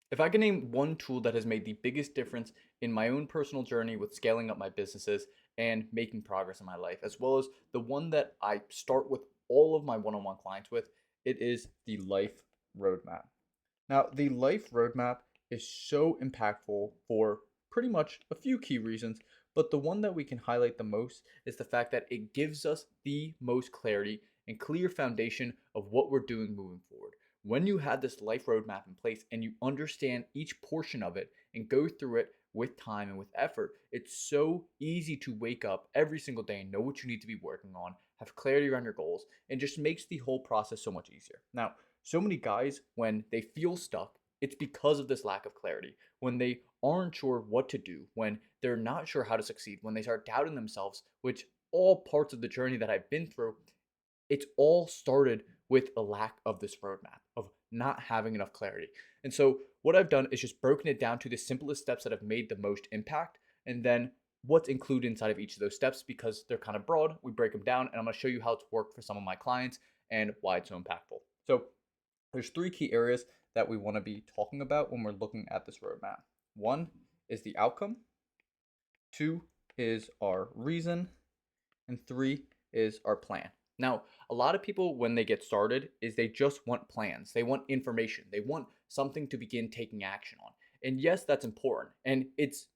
If I can name one tool that has made the biggest difference in my own personal journey with scaling up my businesses and making progress in my life, as well as the one that I start with all of my one on one clients with, it is the Life Roadmap. Now, the Life Roadmap is so impactful for pretty much a few key reasons, but the one that we can highlight the most is the fact that it gives us the most clarity and clear foundation of what we're doing moving forward. When you have this life roadmap in place and you understand each portion of it and go through it with time and with effort, it's so easy to wake up every single day and know what you need to be working on, have clarity around your goals, and just makes the whole process so much easier. Now, so many guys, when they feel stuck, it's because of this lack of clarity. When they aren't sure what to do, when they're not sure how to succeed, when they start doubting themselves, which all parts of the journey that I've been through, it's all started with a lack of this roadmap, of not having enough clarity. And so, what I've done is just broken it down to the simplest steps that have made the most impact, and then what's included inside of each of those steps because they're kind of broad. We break them down, and I'm going to show you how it's worked for some of my clients and why it's so impactful. So, there's three key areas that we want to be talking about when we're looking at this roadmap. One is the outcome, two is our reason, and three is our plan. Now, a lot of people when they get started is they just want plans. They want information. They want something to begin taking action on. And yes, that's important. And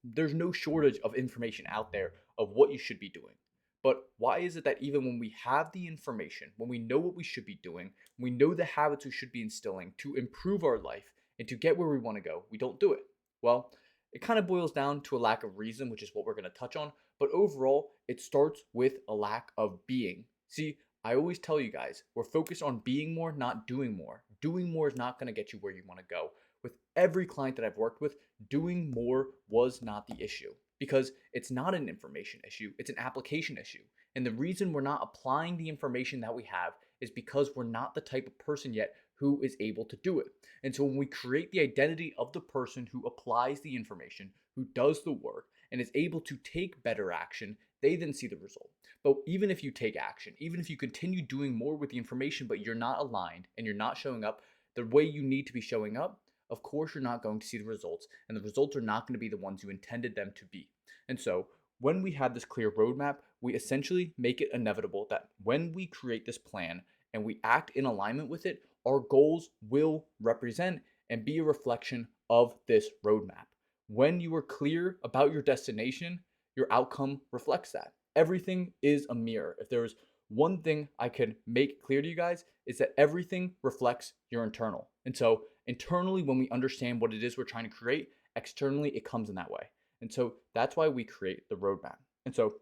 there's no shortage of information out there of what you should be doing. But why is it that even when we have the information, when we know what we should be doing, we know the habits we should be instilling to improve our life and to get where we want to go, we don't do it? Well, it kind of boils down to a lack of reason, which is what we're going to touch on. But overall, it starts with a lack of being. See, I always tell you guys, we're focused on being more, not doing more. Doing more is not going to get you where you want to go. With every client that I've worked with, doing more was not the issue because it's not an information issue, it's an application issue. And the reason we're not applying the information that we have is because we're not the type of person yet who is able to do it. And so when we create the identity of the person who applies the information, who does the work, and is able to take better action, they then see the result. But even if you take action, even if you continue doing more with the information, but you're not aligned and you're not showing up the way you need to be showing up, of course you're not going to see the results, and the results are not going to be the ones you intended them to be. And so, when we have this clear roadmap, we essentially make it inevitable that when we create this plan and we act in alignment with it, our goals will represent and be a reflection of this roadmap. When you are clear about your destination, your outcome reflects that. Everything is a mirror. If there's one thing I could make clear to you guys, is that everything reflects your internal. And so, internally, when we understand what it is we're trying to create, externally, it comes in that way. And so, that's why we create the roadmap. And so,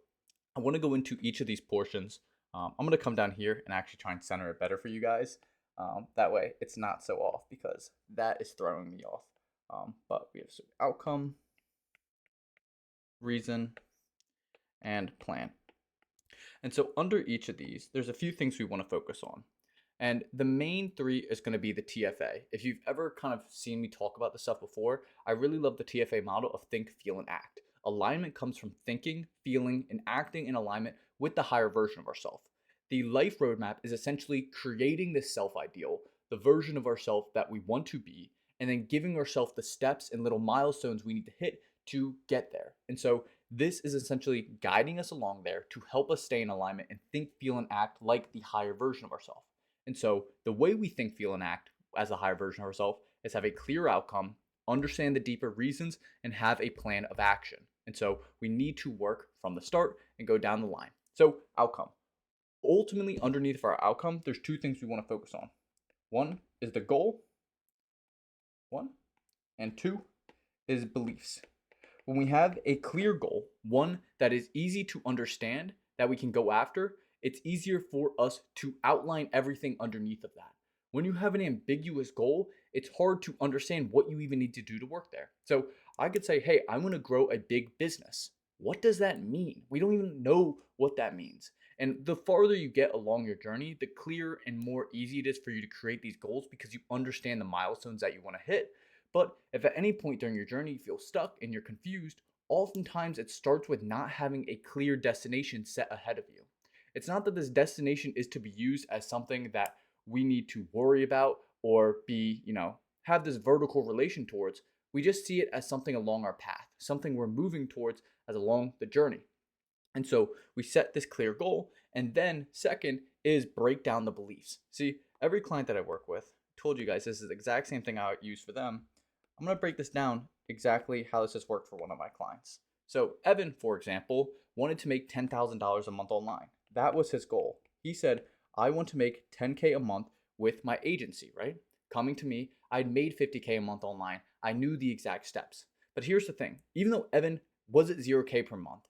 I want to go into each of these portions. I'm going to come down here and actually try and center it better for you guys. That way, it's not so off because that is throwing me off. But we have outcome, reason, and plan. And so under each of these, there's a few things we want to focus on. And the main three is going to be the TFA. If you've ever kind of seen me talk about this stuff before, I really love the TFA model of think, feel, and act. Alignment comes from thinking, feeling, and acting in alignment with the higher version of ourselves. The life roadmap is essentially creating this self ideal, the version of ourselves that we want to be, and then giving ourselves the steps and little milestones we need to hit to get there. And so this is essentially guiding us along there to help us stay in alignment and think, feel, and act like the higher version of ourselves. And so the way we think, feel, and act as a higher version of ourselves is have a clear outcome, understand the deeper reasons, and have a plan of action. And so we need to work from the start and go down the line. So, outcome. Ultimately, underneath our outcome, there's two things we want to focus on. One is the goal, one, and two is beliefs. When we have a clear goal, one that is easy to understand, that we can go after, it's easier for us to outline everything underneath of that. When you have an ambiguous goal, it's hard to understand what you even need to do to work there. So I could say, hey, I want to grow a big business. What does that mean? We don't even know what that means. And the farther you get along your journey, the clearer and more easy it is for you to create these goals because you understand the milestones that you want to hit. But if at any point during your journey you feel stuck and you're confused, oftentimes it starts with not having a clear destination set ahead of you. It's not that this destination is to be used as something that we need to worry about or be, have this vertical relation towards. We just see it as something along our path, something we're moving towards as along the journey. And so we set this clear goal. And then, second, is break down the beliefs. See, every client that I work with, told you guys this is the exact same thing I use for them. I'm going to break this down exactly how this has worked for one of my clients. So, Evan, for example, wanted to make $10,000 a month online. That was his goal. He said, I want to make 10K a month with my agency, right? Coming to me, I'd made 50K a month online. I knew the exact steps. But here's the thing, even though Evan was at 0K per month,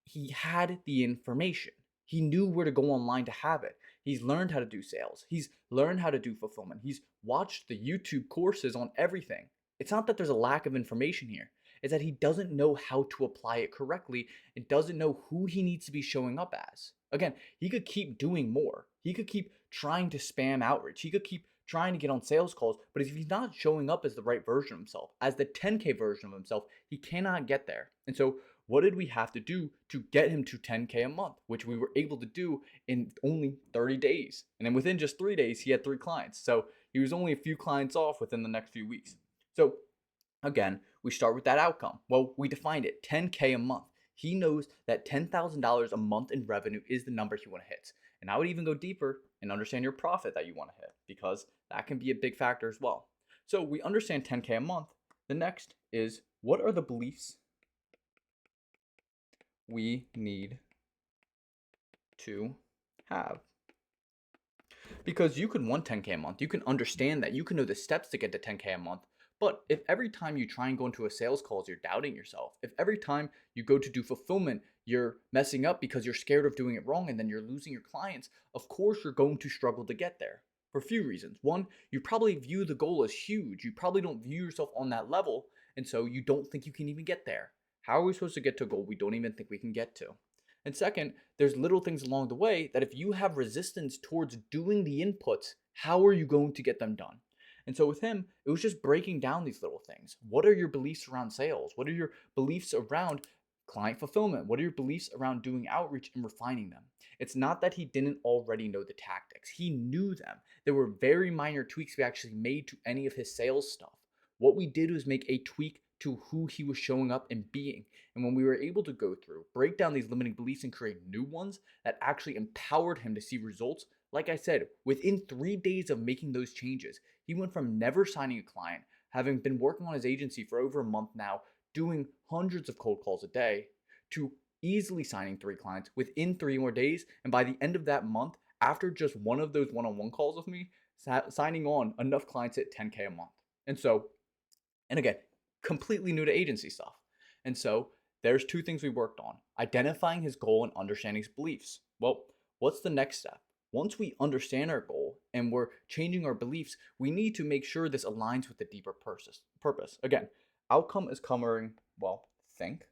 he had the information. He knew where to go online to have it. He's learned how to do sales. He's learned how to do fulfillment. He's watched the YouTube courses on everything. It's not that there's a lack of information here. It's that he doesn't know how to apply it correctly and doesn't know who he needs to be showing up as. Again, he could keep doing more. He could keep trying to spam outreach. He could keep trying to get on sales calls, but if he's not showing up as the right version of himself, as the 10K version of himself, he cannot get there. And so what did we have to do to get him to 10K a month, which we were able to do in only 30 days. And then within just 3 days, he had 3 clients. So he was only a few clients off within the next few weeks. So again, we start with that outcome. Well, we defined it, 10K a month. He knows that $10,000 a month in revenue is the number he want to hit. And I would even go deeper and understand your profit that you want to hit, because that can be a big factor as well. So we understand 10K a month. The next is, what are the beliefs we need to have? Because you can want 10K a month, you can understand that, you can know the steps to get to 10K a month. But if every time you try and go into a sales calls, you're doubting yourself, if every time you go to do fulfillment, you're messing up because you're scared of doing it wrong and then you're losing your clients, of course you're going to struggle to get there for a few reasons. One, you probably view the goal as huge. You probably don't view yourself on that level, and so you don't think you can even get there. How are we supposed to get to a goal we don't even think we can get to? And second, there's little things along the way that if you have resistance towards doing the inputs, how are you going to get them done? And so with him, it was just breaking down these little things. What are your beliefs around sales? What are your beliefs around client fulfillment? What are your beliefs around doing outreach and refining them? It's not that he didn't already know the tactics. He knew them. There were very minor tweaks we actually made to any of his sales stuff. What we did was make a tweak to who he was showing up and being. And when we were able to go through, break down these limiting beliefs and create new ones that actually empowered him to see results, like I said, within 3 days of making those changes, he went from never signing a client, having been working on his agency for over a month now, doing hundreds of cold calls a day, to easily signing 3 clients within 3 more days. And by the end of that month, after just one of those one-on-one calls with me, signing on enough clients at 10K a month. And so, and again, completely new to agency stuff. And so there's 2 things we worked on: identifying his goal and understanding his beliefs. Well, what's the next step? Once we understand our goal and we're changing our beliefs, we need to make sure this aligns with the deeper purpose. Again, outcome is covering, well, think.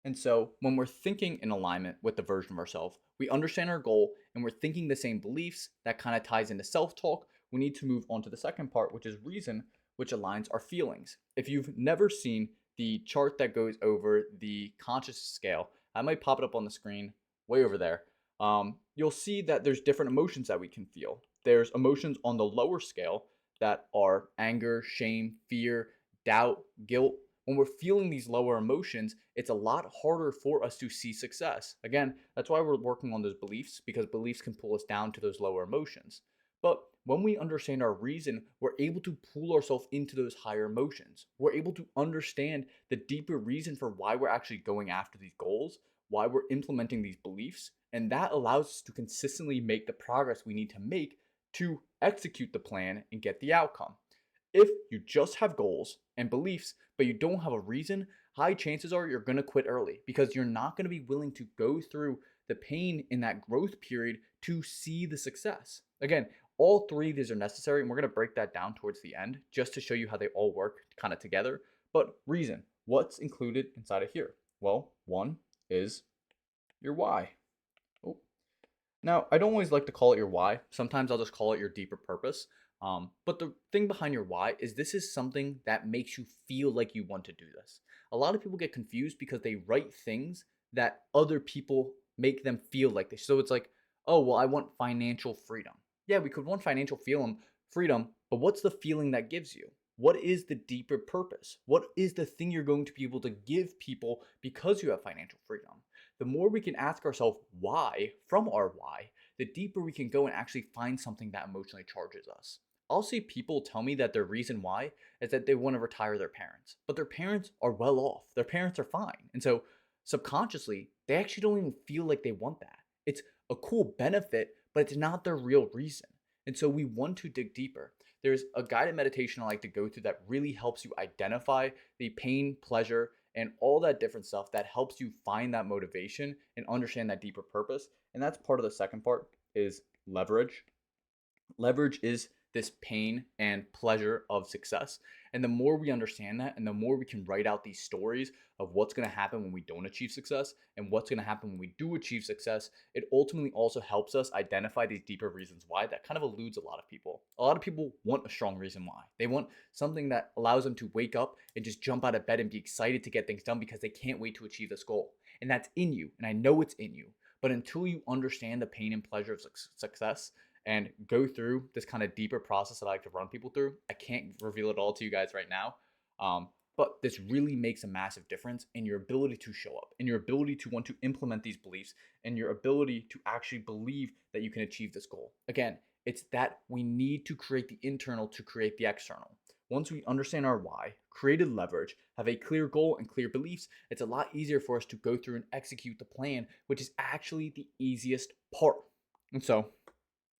And so when we're thinking in alignment with the version of ourselves, we understand our goal and we're thinking the same beliefs, that kind of ties into self-talk. We need to move on to the second part, which is reason, which aligns our feelings. If you've never seen the chart that goes over the conscious scale, I might pop it up on the screen way over there. You'll see that there's different emotions that we can feel. There's emotions on the lower scale that are anger, shame, fear, doubt, guilt. When we're feeling these lower emotions, it's a lot harder for us to see success. Again, that's why we're working on those beliefs, because beliefs can pull us down to those lower emotions. But when we understand our reason, we're able to pull ourselves into those higher emotions. We're able to understand the deeper reason for why we're actually going after these goals, why we're implementing these beliefs, and that allows us to consistently make the progress we need to make to execute the plan and get the outcome. If you just have goals and beliefs, but you don't have a reason, high chances are you're going to quit early, because you're not going to be willing to go through the pain in that growth period to see the success. Again, all 3 of these are necessary, and we're going to break that down towards the end just to show you how they all work kind of together. But reason, what's included inside of here? Well, 1 is your why. Oh. Now, I don't always like to call it your why. Sometimes I'll just call it your deeper purpose. But the thing behind your why is this is something that makes you feel like you want to do this. A lot of people get confused because they write things that other people make them feel like this. So it's like, oh, well, I want financial freedom. Yeah, we could want financial freedom, but what's the feeling that gives you? what is the deeper purpose? What is the thing you're going to be able to give people because you have financial freedom? The more we can ask ourselves why from our why, the deeper we can go and actually find something that emotionally charges us. I'll see people tell me that their reason why is that they want to retire their parents, but their parents are well off. Their parents are fine. And so subconsciously, they actually don't even feel like they want that. It's a cool benefit, but it's not their real reason. And so we want to dig deeper. There's a guided meditation I like to go through that really helps you identify the pain, pleasure, and all that different stuff that helps you find that motivation and understand that deeper purpose. And that's part of the second part is leverage. Leverage is this pain and pleasure of success. And the more we understand that, and the more we can write out these stories of what's going to happen when we don't achieve success and what's going to happen when we do achieve success, it ultimately also helps us identify these deeper reasons why that kind of eludes a lot of people. A lot of people want a strong reason why. They want something that allows them to wake up and just jump out of bed and be excited to get things done because they can't wait to achieve this goal. And that's in you. And I know it's in you. But until you understand the pain and pleasure of success, and go through this kind of deeper process that I like to run people through. I can't reveal it all to you guys right now, but this really makes a massive difference in your ability to show up, in your ability to want to implement these beliefs, and your ability to actually believe that you can achieve this goal. Again, it's that we need to create the internal to create the external. Once we understand our why, created leverage, have a clear goal and clear beliefs, it's a lot easier for us to go through and execute the plan, which is actually the easiest part. And so,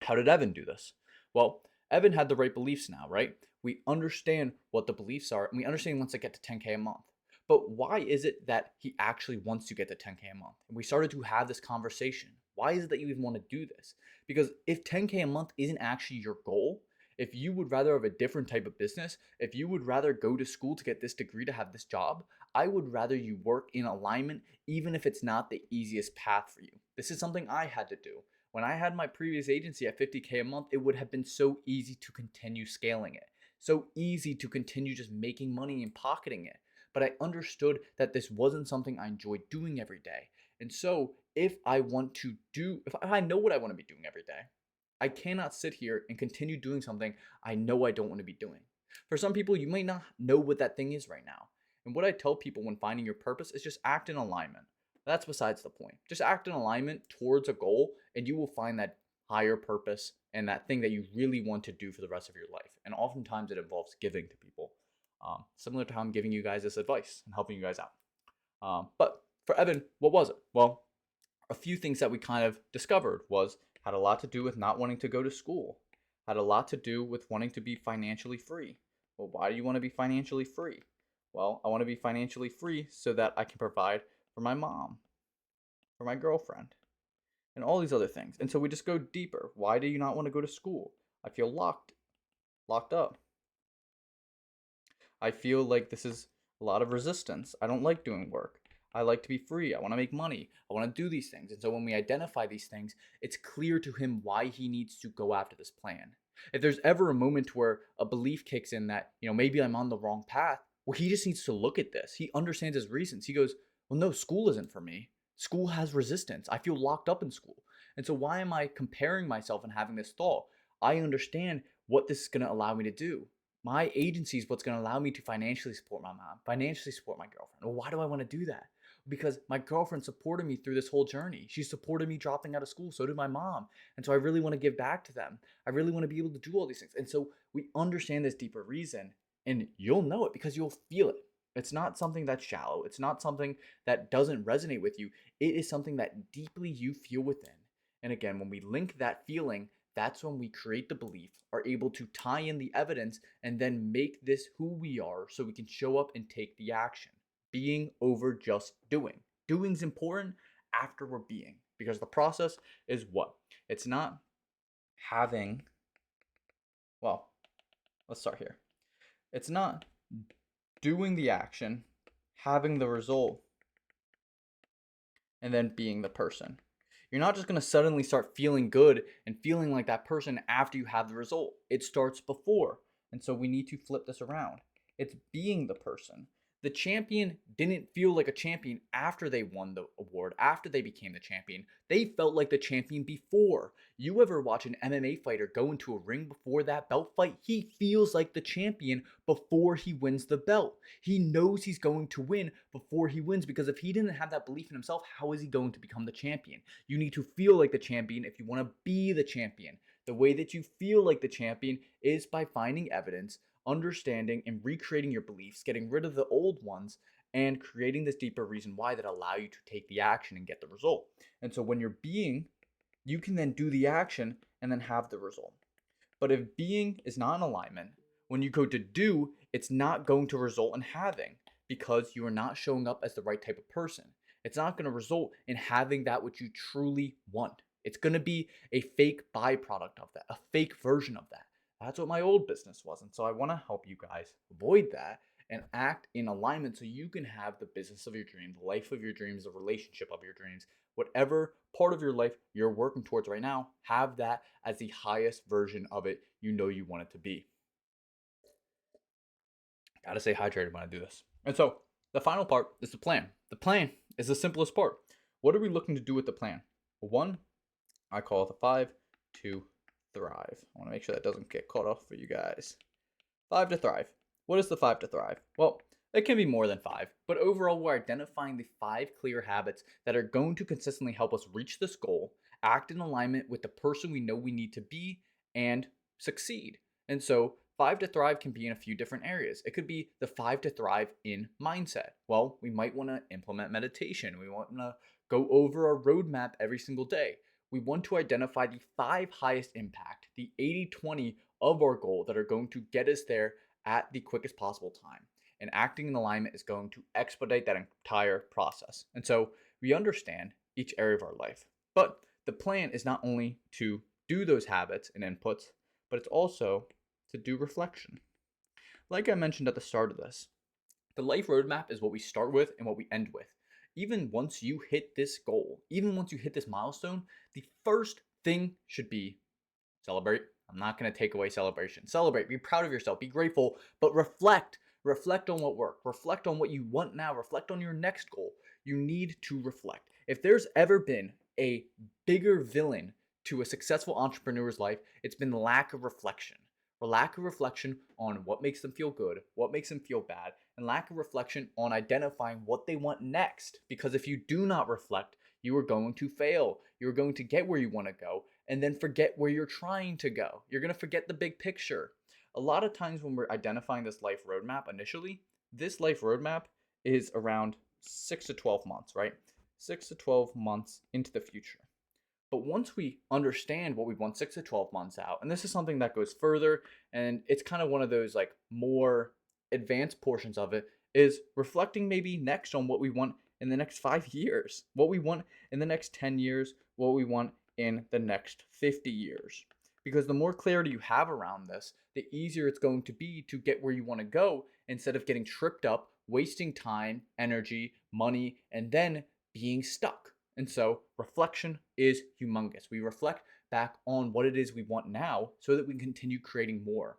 how did Evan do this? Well, Evan had the right beliefs now, right? We understand what the beliefs are, and we understand he wants to get to 10K a month. But why is it that he actually wants to get to 10K a month? And we started to have this conversation. Why is it that you even want to do this? Because if 10K a month isn't actually your goal, if you would rather have a different type of business, if you would rather go to school to get this degree to have this job, I would rather you work in alignment, even if it's not the easiest path for you. This is something I had to do. When I had my previous agency at 50K a month, it would have been so easy to continue scaling it, so easy to continue just making money and pocketing it. But I understood that this wasn't something I enjoyed doing every day. And so if I know what I want to be doing every day, I cannot sit here and continue doing something I know I don't want to be doing. For some people, you may not know what that thing is right now. And what I tell people when finding your purpose is just act in alignment. That's besides the point. Just act in alignment towards a goal, and you will find that higher purpose and that thing that you really want to do for the rest of your life. And oftentimes it involves giving to people, similar to how I'm giving you guys this advice and helping you guys out. But for Evan, what was it? Well, a few things that we kind of discovered had a lot to do with not wanting to go to school, had a lot to do with wanting to be financially free. Well, why do you want to be financially free? Well, I want to be financially free so that I can provide for my mom, for my girlfriend, and all these other things. And so we just go deeper. Why do you not want to go to school? I feel locked up. I feel like this is a lot of resistance. I don't like doing work. I like to be free. I want to make money. I want to do these things. And so when we identify these things, it's clear to him why he needs to go after this plan. If there's ever a moment where a belief kicks in that, maybe I'm on the wrong path, well, he just needs to look at this. He understands his reasons. He goes, well, no, school isn't for me. School has resistance. I feel locked up in school. And so why am I comparing myself and having this thought? I understand what this is going to allow me to do. My agency is what's going to allow me to financially support my mom, financially support my girlfriend. Well, why do I want to do that? Because my girlfriend supported me through this whole journey. She supported me dropping out of school. So did my mom. And so I really want to give back to them. I really want to be able to do all these things. And so we understand this deeper reason, and you'll know it because you'll feel it. It's not something that's shallow. It's not something that doesn't resonate with you. It is something that deeply you feel within. And again, when we link that feeling, that's when we create the belief, are able to tie in the evidence, and then make this who we are so we can show up and take the action. Being over just doing. Doing's important after we're being, because the process is what? It's not having, well, let's start here. It's not doing the action, having the result, and then being the person. You're not just going to suddenly start feeling good and feeling like that person after you have the result. It starts before. And so we need to flip this around. It's being the person. The champion didn't feel like a champion after they won the award, after they became the champion. They felt like the champion before. You ever watch an MMA fighter go into a ring before that belt fight? He feels like the champion before he wins the belt. He knows he's going to win before he wins, because if he didn't have that belief in himself, how is he going to become the champion? You need to feel like the champion if you want to be the champion. The way that you feel like the champion is by finding evidence, understanding and recreating your beliefs, getting rid of the old ones, and creating this deeper reason why that allow you to take the action and get the result. And so when you're being, you can then do the action and then have the result. But if being is not in alignment, when you go to do, it's not going to result in having, because you are not showing up as the right type of person. It's not going to result in having that which you truly want. It's going to be a fake byproduct of that, a fake version of that. That's what my old business was. And so I want to help you guys avoid that and act in alignment so you can have the business of your dreams, the life of your dreams, the relationship of your dreams, whatever part of your life you're working towards right now, have that as the highest version of it you know you want it to be. Gotta stay hydrated when I do this. And so the final part is the plan. The plan is the simplest part. What are we looking to do with the plan? One, I call it the 5 to thrive. I want to make sure that doesn't get caught off for you guys. 5 to thrive. What is the 5 to thrive? Well, it can be more than 5, but overall we're identifying the 5 clear habits that are going to consistently help us reach this goal, act in alignment with the person we know we need to be, and succeed. And so 5 to thrive can be in a few different areas. It could be the 5 to thrive in mindset. Well, we might want to implement meditation. We want to go over our roadmap every single day. We want to identify the 5 highest impact, the 80-20 of our goal that are going to get us there at the quickest possible time. And acting in alignment is going to expedite that entire process. And so we understand each area of our life. But the plan is not only to do those habits and inputs, but it's also to do reflection. Like I mentioned at the start of this, the life roadmap is what we start with and what we end with. Even once you hit this goal, even once you hit this milestone, the first thing should be celebrate. I'm not going to take away celebration. Celebrate, be proud of yourself, be grateful, but reflect. Reflect on what worked. Reflect on what you want now. Reflect on your next goal. You need to reflect. If there's ever been a bigger villain to a successful entrepreneur's life, it's been lack of reflection. Or lack of reflection on what makes them feel good, what makes them feel bad, and lack of reflection on identifying what they want next. Because if you do not reflect, you are going to fail. You're going to get where you want to go and then forget where you're trying to go. You're going to forget the big picture. A lot of times when we're identifying this life roadmap initially, this life roadmap is around 6 to 12 months, right? 6 to 12 months into the future. But once we understand what we want 6 to 12 months out, and this is something that goes further, and it's kind of one of those like more advanced portions of it, is reflecting maybe next on what we want in the next 5 years, what we want in the next 10 years, what we want in the next 50 years. Because the more clarity you have around this, the easier it's going to be to get where you want to go instead of getting tripped up, wasting time, energy, money, and then being stuck. And so reflection is humongous. We reflect back on what it is we want now so that we can continue creating more.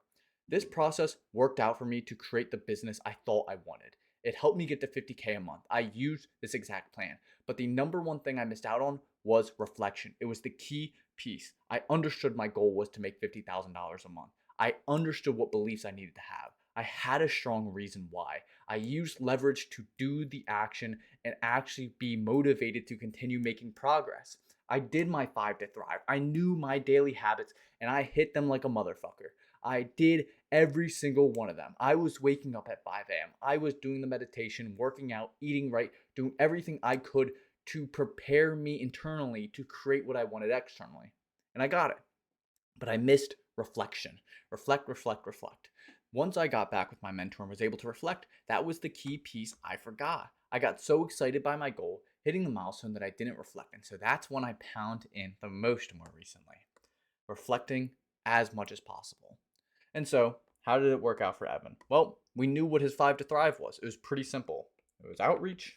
This process worked out for me to create the business I thought I wanted. It helped me get to 50K a month. I used this exact plan. But the number one thing I missed out on was reflection. It was the key piece. I understood my goal was to make $50,000 a month. I understood what beliefs I needed to have. I had a strong reason why. I used leverage to do the action and actually be motivated to continue making progress. I did my 5 to thrive. I knew my daily habits and I hit them like a motherfucker. I did every single one of them. I was waking up at 5 a.m. I was doing the meditation, working out, eating right, doing everything I could to prepare me internally to create what I wanted externally. And I got it. But I missed reflection. Reflect, reflect, reflect. Once I got back with my mentor and was able to reflect, that was the key piece I forgot. I got so excited by my goal, hitting the milestone, that I didn't reflect. And so that's when I pound in the most more recently. Reflecting as much as possible. And so, how did it work out for Evan? Well, we knew what his 5 to thrive was. It was pretty simple. It was outreach.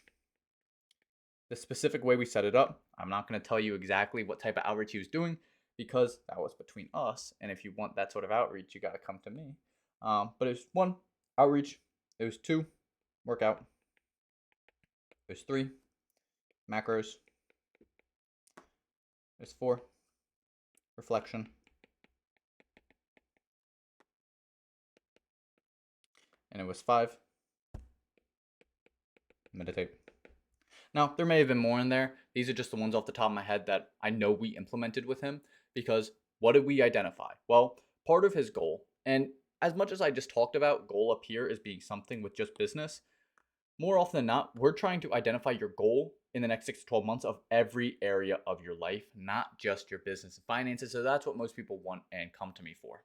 The specific way we set it up, I'm not going to tell you exactly what type of outreach he was doing because that was between us. And if you want that sort of outreach, you got to come to me. But it was 1, outreach. It was 2, workout. There's 3 macros. There's 4 reflection. And it was 5 meditate. Now, there may have been more in there. These are just the ones off the top of my head that I know we implemented with him, because what did we identify? Well, part of his goal, and as much as I just talked about goal up here as being something with just business, more often than not, we're trying to identify your goal in the next 6 to 12 months of every area of your life, not just your business and finances. So that's what most people want and come to me for.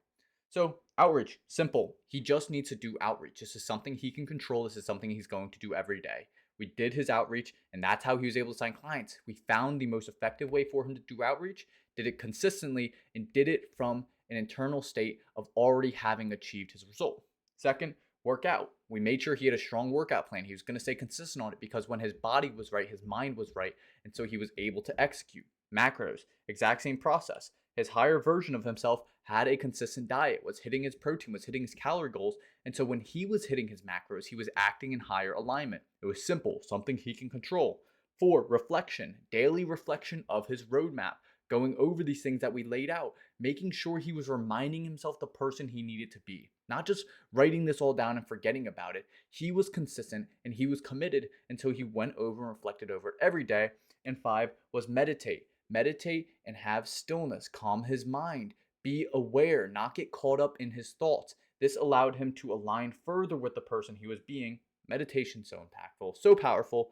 So, outreach, simple. He just needs to do outreach. This is something he can control. This is something he's going to do every day. We did his outreach, and that's how he was able to sign clients. We found the most effective way for him to do outreach, did it consistently, and did it from an internal state of already having achieved his result. Second, work out. We made sure he had a strong workout plan. He was going to stay consistent on it, because when his body was right, his mind was right, and so he was able to execute. Macros, exact same process. His higher version of himself had a consistent diet, was hitting his protein, was hitting his calorie goals. And so when he was hitting his macros, he was acting in higher alignment. It was simple, something he can control. 4, reflection, daily reflection of his roadmap, going over these things that we laid out, making sure he was reminding himself the person he needed to be, not just writing this all down and forgetting about it. He was consistent and he was committed, and so he went over and reflected over it every day. And 5 was meditate. Meditate and have stillness, calm his mind, be aware, not get caught up in his thoughts. This allowed him to align further with the person he was being. Meditation, so impactful, so powerful.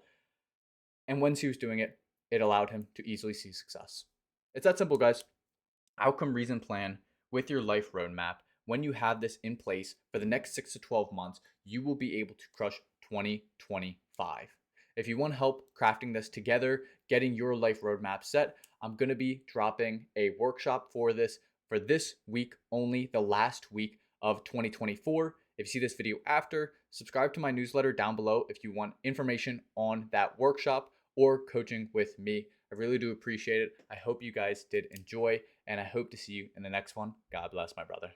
And once he was doing it, it allowed him to easily see success. It's that simple, guys. Outcome, reason, plan with your life roadmap. When you have this in place for the next 6 to 12 months, you will be able to crush 2025. If you want help crafting this together, getting your life roadmap set, I'm going to be dropping a workshop for this week only, the last week of 2024. If you see this video after, subscribe to my newsletter down below if you want information on that workshop or coaching with me. I really do appreciate it. I hope you guys did enjoy, and I hope to see you in the next one. God bless, my brother.